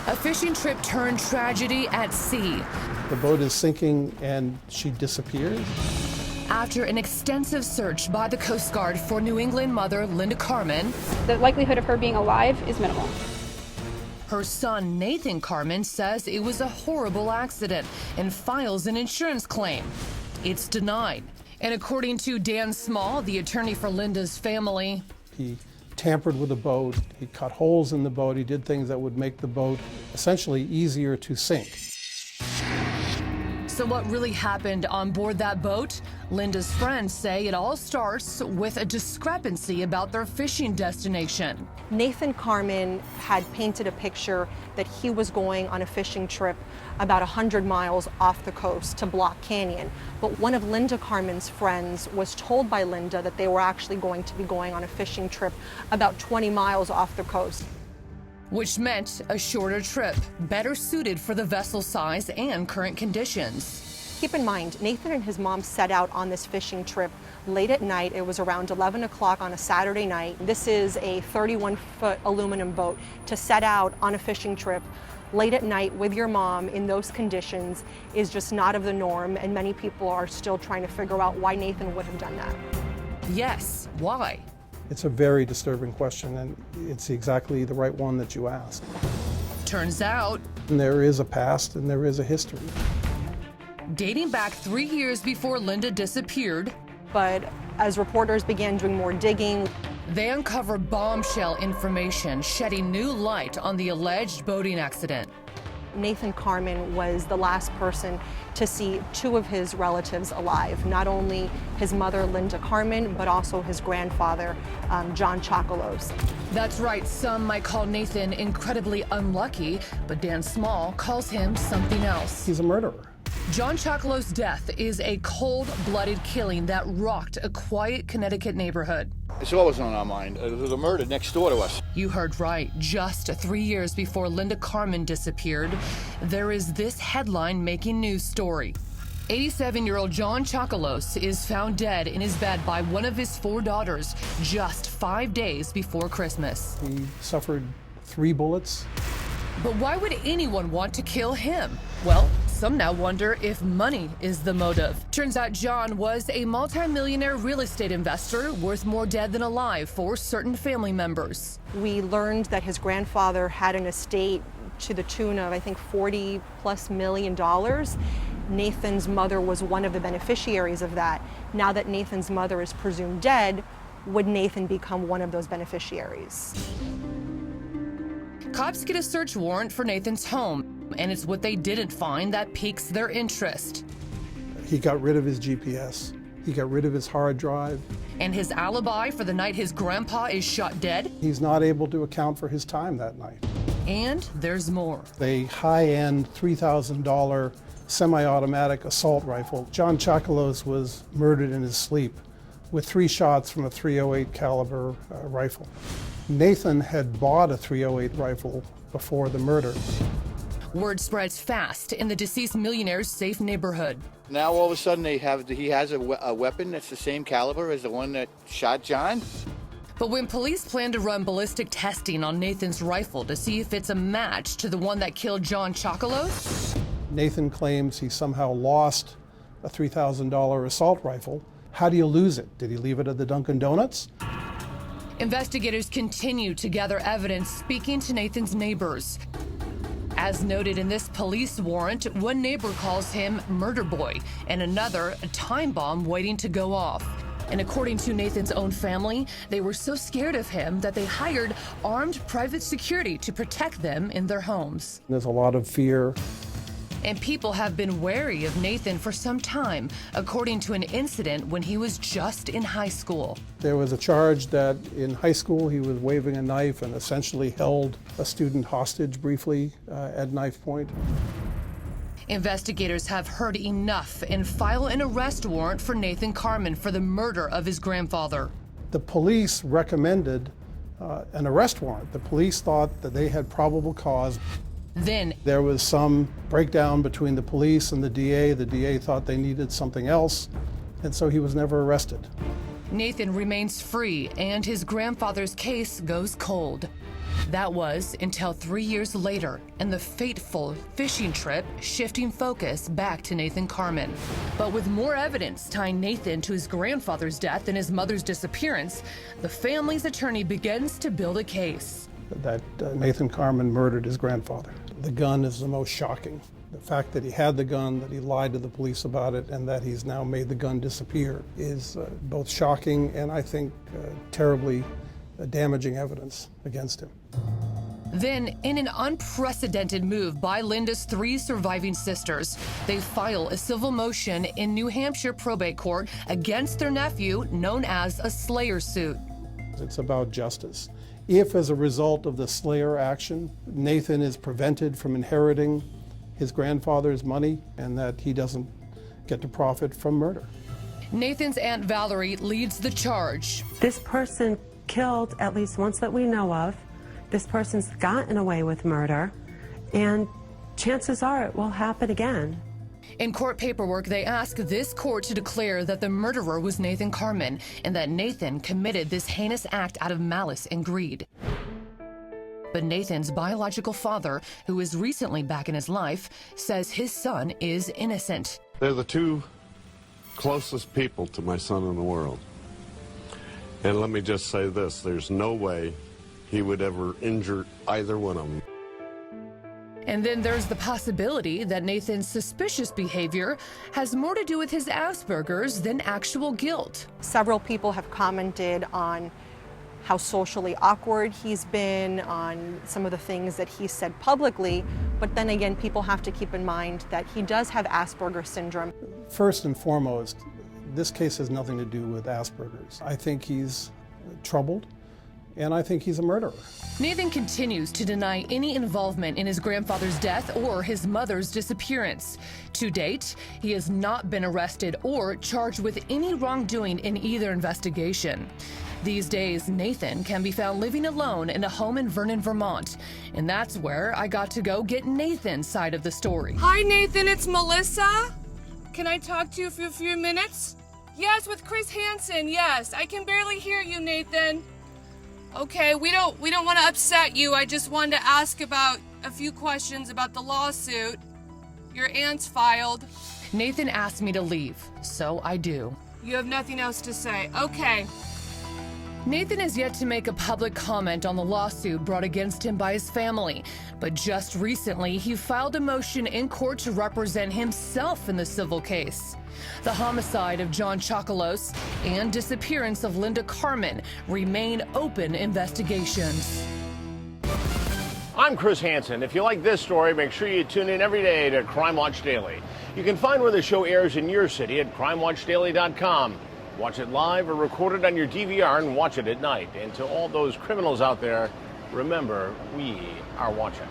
A fishing trip turned tragedy at sea. The boat is sinking and she disappears. After an extensive search by the Coast Guard for New England mother Linda Carman, the likelihood of her being alive is minimal. Her son Nathan Carman says it was a horrible accident and files an insurance claim. It's denied. And according to Dan Small, the attorney for Linda's family, he tampered with the boat, he cut holes in the boat, he did things that would make the boat essentially easier to sink. So what really happened on board that boat? Linda's friends say it all starts with a discrepancy about their fishing destination. Nathan Carman had painted a picture that he was going on a fishing trip about 100 miles off the coast to Block Canyon. But one of Linda Carman's friends was told by Linda that they were actually going to be going on a fishing trip about 20 miles off the coast. Which meant a shorter trip, better suited for the vessel size and current conditions. Keep in mind, Nathan and his mom set out on this fishing trip late at night. It was around 11 o'clock on a Saturday night. This is a 31-foot aluminum boat. To set out on a fishing trip late at night with your mom in those conditions is just not of the norm, and many people are still trying to figure out why Nathan would have done that. Yes, why? It's a very disturbing question, and it's exactly the right one that you asked. Turns out, and there is a past and there is a history. Dating back 3 years before Linda disappeared. But as reporters began doing more digging, they uncovered bombshell information, shedding new light on the alleged boating accident. Nathan Carman was the last person to see two of his relatives alive, not only his mother, Linda Carman, but also his grandfather, John Chocolos. That's right, some might call Nathan incredibly unlucky, but Dan Small calls him something else. He's a murderer. John Chocolos' death is a cold-blooded killing that rocked a quiet Connecticut neighborhood. It's always on our mind. There was a murder next door to us. You heard right. Just 3 years before Linda Carman disappeared, there is this headline-making news story. 87-year-old John Chocolos is found dead in his bed by one of his 4 daughters just 5 days before Christmas. He suffered 3 bullets. But why would anyone want to kill him? Well, some now wonder if money is the motive. Turns out John was a multimillionaire real estate investor worth more dead than alive for certain family members. We learned that his grandfather had an estate to the tune of, I think, $40+ million. Nathan's mother was one of the beneficiaries of that. Now that Nathan's mother is presumed dead, would Nathan become one of those beneficiaries? Cops get a search warrant for Nathan's home, and it's what they didn't find that piques their interest. He got rid of his GPS. He got rid of his hard drive. And his alibi for the night his grandpa is shot dead? He's not able to account for his time that night. And there's more. A high-end $3,000 semi-automatic assault rifle. John Chocolos was murdered in his sleep with 3 shots from a .308 caliber rifle. Nathan had bought a .308 rifle before the murder. Word spreads fast in the deceased millionaire's safe neighborhood. Now all of a sudden he has a weapon that's the same caliber as the one that shot John. But when police plan to run ballistic testing on Nathan's rifle to see if it's a match to the one that killed John Chocolos, Nathan claims he somehow lost a $3,000 assault rifle. How do you lose it? Did he leave it at the Dunkin' Donuts? Investigators continue to gather evidence speaking to Nathan's neighbors. As noted in this police warrant, one neighbor calls him Murder Boy and another a time bomb waiting to go off. And according to Nathan's own family, they were so scared of him that they hired armed private security to protect them in their homes. There's a lot of fear. And people have been wary of Nathan for some time, according to an incident when he was just in high school. There was a charge that in high school he was waving a knife and essentially held a student hostage briefly at knife point. Investigators have heard enough and file an arrest warrant for Nathan Carman for the murder of his grandfather. The police recommended an arrest warrant. The police thought that they had probable cause. Then there was some breakdown between the police and the DA. The DA thought they needed something else, and so he was never arrested. Nathan remains free, and his grandfather's case goes cold. That was until 3 years later and the fateful fishing trip shifting focus back to Nathan Carman. But with more evidence tying Nathan to his grandfather's death and his mother's disappearance, the family's attorney begins to build a case. That Nathan Carman murdered his grandfather. The gun is the most shocking. The fact that he had the gun, that he lied to the police about it, and that he's now made the gun disappear is both shocking and I think terribly damaging evidence against him. Then, in an unprecedented move by Linda's 3 surviving sisters, they file a civil motion in New Hampshire probate court against their nephew, known as a Slayer suit. It's about justice. If, as a result of the Slayer action, Nathan is prevented from inheriting his grandfather's money and that he doesn't get to profit from murder. Nathan's Aunt Valerie leads the charge. This person killed at least once that we know of. This person's gotten away with murder, and chances are it will happen again. In court paperwork, they ask this court to declare that the murderer was Nathan Carman and that Nathan committed this heinous act out of malice and greed. But Nathan's biological father, who is recently back in his life, says his son is innocent. They're the 2 closest people to my son in the world. And let me just say this, there's no way he would ever injure either one of them. And then there's the possibility that Nathan's suspicious behavior has more to do with his Asperger's than actual guilt. Several people have commented on how socially awkward he's been, on some of the things that he said publicly, but then again, people have to keep in mind that he does have Asperger syndrome. First and foremost, this case has nothing to do with Asperger's. I think he's troubled, and I think he's a murderer. Nathan continues to deny any involvement in his grandfather's death or his mother's disappearance. To date, he has not been arrested or charged with any wrongdoing in either investigation. These days, Nathan can be found living alone in a home in Vernon, Vermont. And that's where I got to go get Nathan's side of the story. Hi, Nathan, it's Melissa. Can I talk to you for a few minutes? Yes, with Chris Hansen, yes. I can barely hear you, Nathan. Okay, we don't want to upset you. I just wanted to ask about a few questions about the lawsuit your aunt's filed. Nathan asked me to leave, so I do. You have nothing else to say. Okay. Nathan has yet to make a public comment on the lawsuit brought against him by his family, but just recently he filed a motion in court to represent himself in the civil case. The homicide of John Chocolos and disappearance of Linda Carman remain open investigations. I'm Chris Hansen. If you like this story, make sure you tune in every day to Crime Watch Daily. You can find where the show airs in your city at crimewatchdaily.com. Watch it live or record it on your DVR and watch it at night. And to all those criminals out there, remember, we are watching.